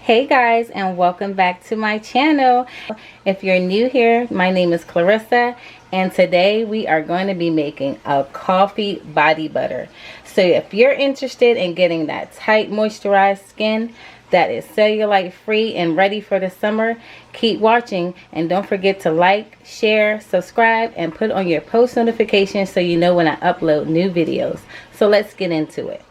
Hey guys, and welcome back to my channel. If you're new here, my name is Clarissa, and today we are going to be making a coffee body butter. So if you're interested in getting that tight moisturized skin that is cellulite free and ready for the summer, keep watching, and don't forget to like, share, subscribe, and put on your post notifications so you know when I upload new videos. So let's get into it.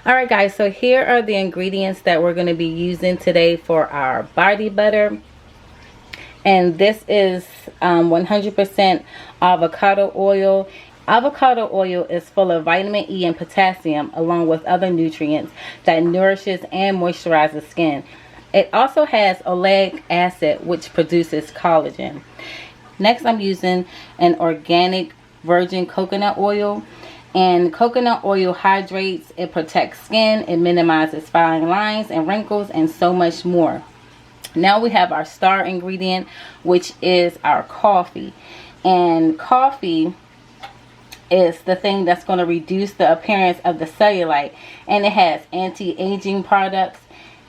Alright guys, so here are the ingredients that we're going to be using today for our body butter. And this is 100% avocado oil. Avocado oil is full of vitamin E and potassium along with other nutrients that nourishes and moisturizes skin. It also has oleic acid, which produces collagen. Next, I'm using an organic virgin coconut oil. And coconut oil hydrates, it protects skin, it minimizes fine lines and wrinkles, and so much more. Now we have our star ingredient, which is our coffee. And coffee is the thing that's going to reduce the appearance of the cellulite. And it has anti-aging products.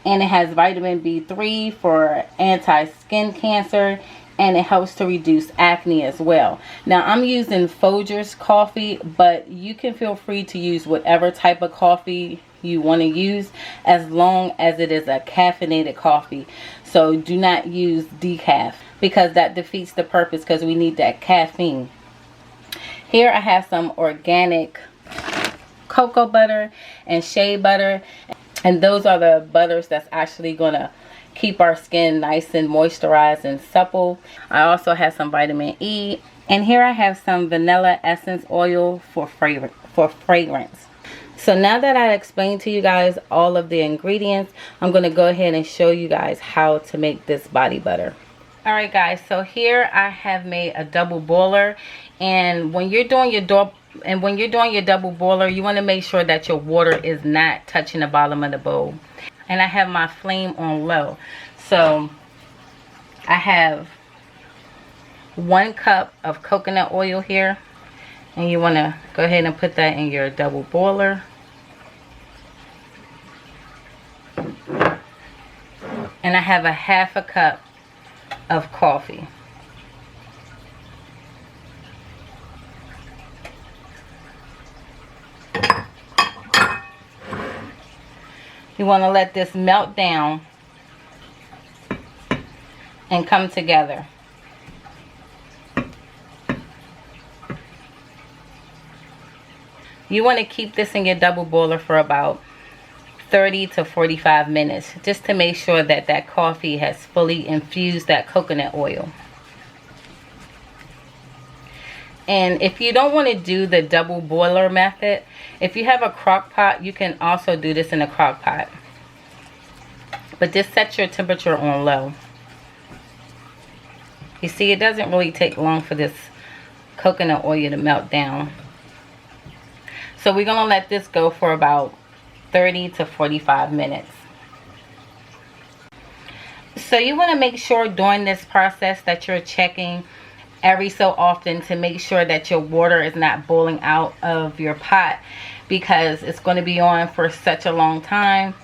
And it has vitamin B3 for anti-skin cancer. And it helps to reduce acne as well. Now I'm using Folgers coffee, but you can feel free to use whatever type of coffee you want to use as long as it is a caffeinated coffee. So do not use decaf because that defeats the purpose, because we need that caffeine. Here I have some organic cocoa butter and shea butter, and those are the butters that's actually gonna keep our skin nice and moisturized and supple. I also have some vitamin E, and here I have some vanilla essence oil for fragrance. So now that I explained to you guys all of the ingredients, I'm going to go ahead and show you guys how to make this body butter. Alright guys, so here I have made a double boiler, and when you're doing your double boiler, you want to make sure that your water is not touching the bottom of the bowl. And I have my flame on low. So I have 1 cup of coconut oil here. And you want to go ahead and put that in your double boiler. And I have a 1/2 cup of coffee. You want to let this melt down and come together. You want to keep this in your double boiler for about 30 to 45 minutes just to make sure that that coffee has fully infused that coconut oil. And if you don't want to do the double boiler method, if you have a crock pot, you can also do this in a crock pot. But just set your temperature on low. You see, it doesn't really take long for this coconut oil to melt down. So we're going to let this go for about 30 to 45 minutes. So you want to make sure during this process that you're checking every so often to make sure that your water is not boiling out of your pot, because it's going to be on for such a long time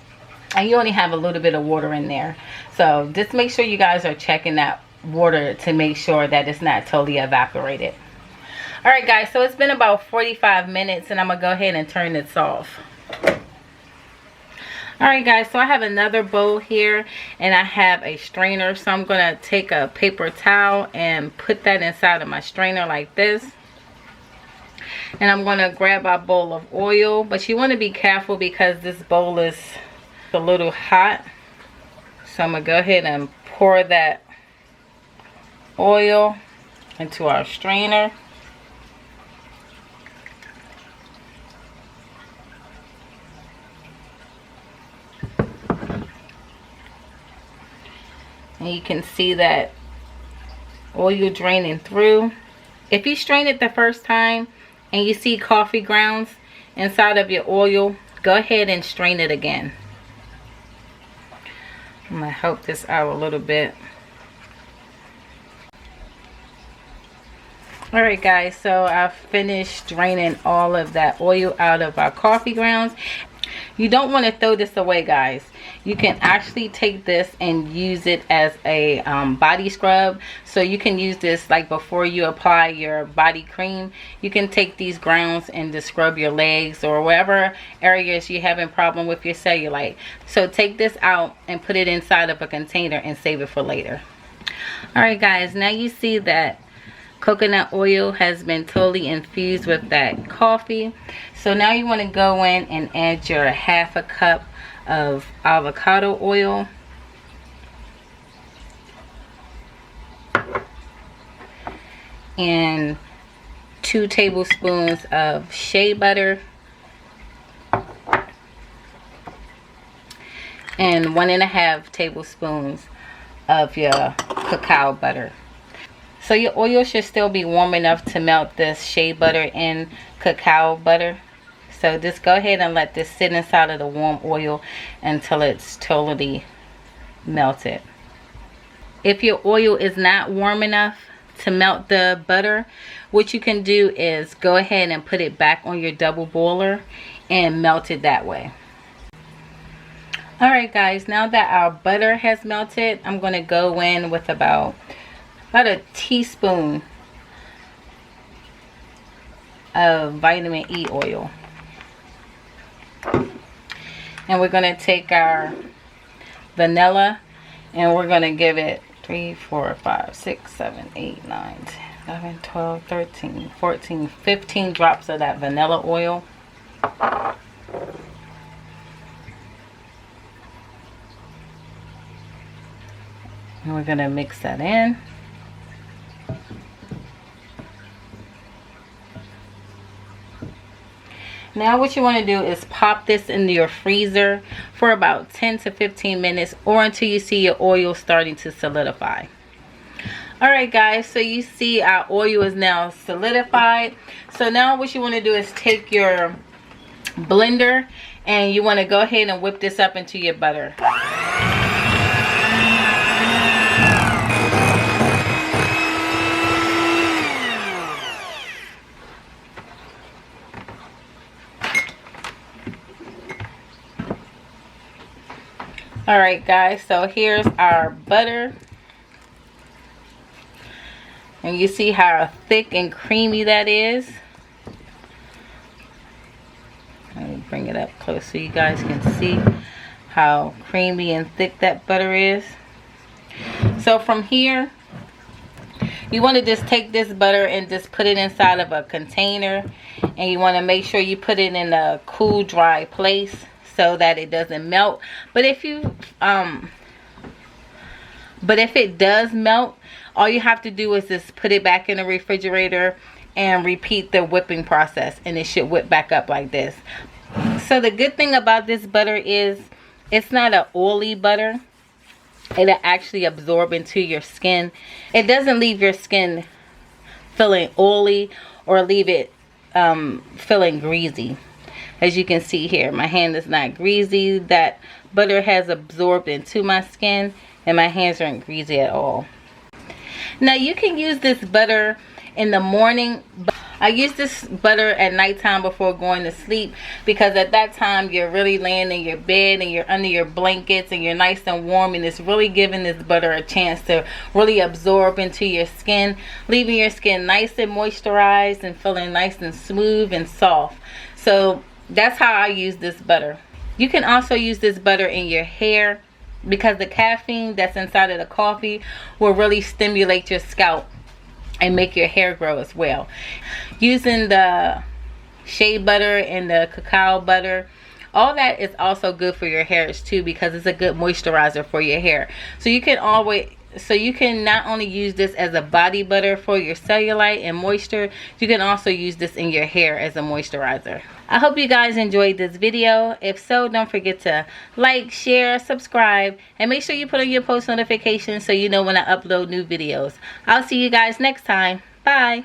and you only have a little bit of water in there. So just make sure you guys are checking that water to make sure that it's not totally evaporated. Alright guys, so it's been about 45 minutes and I'm going to go ahead and turn this off. Alright guys, so I have another bowl here and I have a strainer. So I'm going to take a paper towel and put that inside of my strainer like this. And I'm going to grab our bowl of oil. But you want to be careful because this bowl is a little hot. So I'm going to go ahead and pour that oil into our strainer. And you can see that oil draining through. If you strain it the first time and you see coffee grounds inside of your oil, go ahead and strain it again. I'm going to help this out a little bit. Alright guys, so I finished draining all of that oil out of our coffee grounds. You don't want to throw this away, guys. You can actually take this and use it as a body scrub. So you can use this like before you apply your body cream. You can take these grounds and just scrub your legs or wherever areas you're having problem with your cellulite. So take this out and put it inside of a container and save it for later. Alright guys, now you see that coconut oil has been totally infused with that coffee. So now you want to go in and add your 1/2 cup of avocado oil. And 2 tablespoons of shea butter. And 1.5 tablespoons of your cacao butter. So your oil should still be warm enough to melt this shea butter and cacao butter. So just go ahead and let this sit inside of the warm oil until it's totally melted. If your oil is not warm enough to melt the butter, what you can do is go ahead and put it back on your double boiler and melt it that way. Alright guys, now that our butter has melted, I'm going to go in with about a teaspoon of vitamin E oil. And we're going to take our vanilla and we're going to give it 3, 4, 5, 6, 7, 8, 9, 10, 11, 12, 13, 14, 15 drops of that vanilla oil. And we're going to mix that in. Now what you want to do is pop this into your freezer for about 10 to 15 minutes or until you see your oil starting to solidify. Alright guys, so you see our oil is now solidified. So now what you want to do is take your blender and you want to go ahead and whip this up into your butter. Alright guys, so here's our butter. And you see how thick and creamy that is. Let me bring it up close so you guys can see how creamy and thick that butter is. So from here, you want to just take this butter and just put it inside of a container. And you want to make sure you put it in a cool, dry place so that it doesn't melt. But if it does melt, all you have to do is just put it back in the refrigerator and repeat the whipping process, and it should whip back up like this. So the good thing about this butter is it's not an oily butter. It'll actually absorb into your skin. It doesn't leave your skin feeling oily or leave it feeling greasy. As you can see here, my hand is not greasy. That butter has absorbed into my skin and my hands aren't greasy at all. Now you can use this butter in the morning. I use this butter at nighttime before going to sleep because at that time you're really laying in your bed and you're under your blankets and you're nice and warm, and it's really giving this butter a chance to really absorb into your skin, leaving your skin nice and moisturized and feeling nice and smooth and soft. So that's how I use this butter. You can also use this butter in your hair because the caffeine that's inside of the coffee will really stimulate your scalp and make your hair grow as well. Using the shea butter and the cacao butter, all that is also good for your hairs too, because it's a good moisturizer for your hair. So you can not only use this as a body butter for your cellulite and moisture, you can also use this in your hair as a moisturizer. I hope you guys enjoyed this video. If so, don't forget to like, share, subscribe, and make sure you put on your post notifications so you know when I upload new videos. I'll see you guys next time. Bye.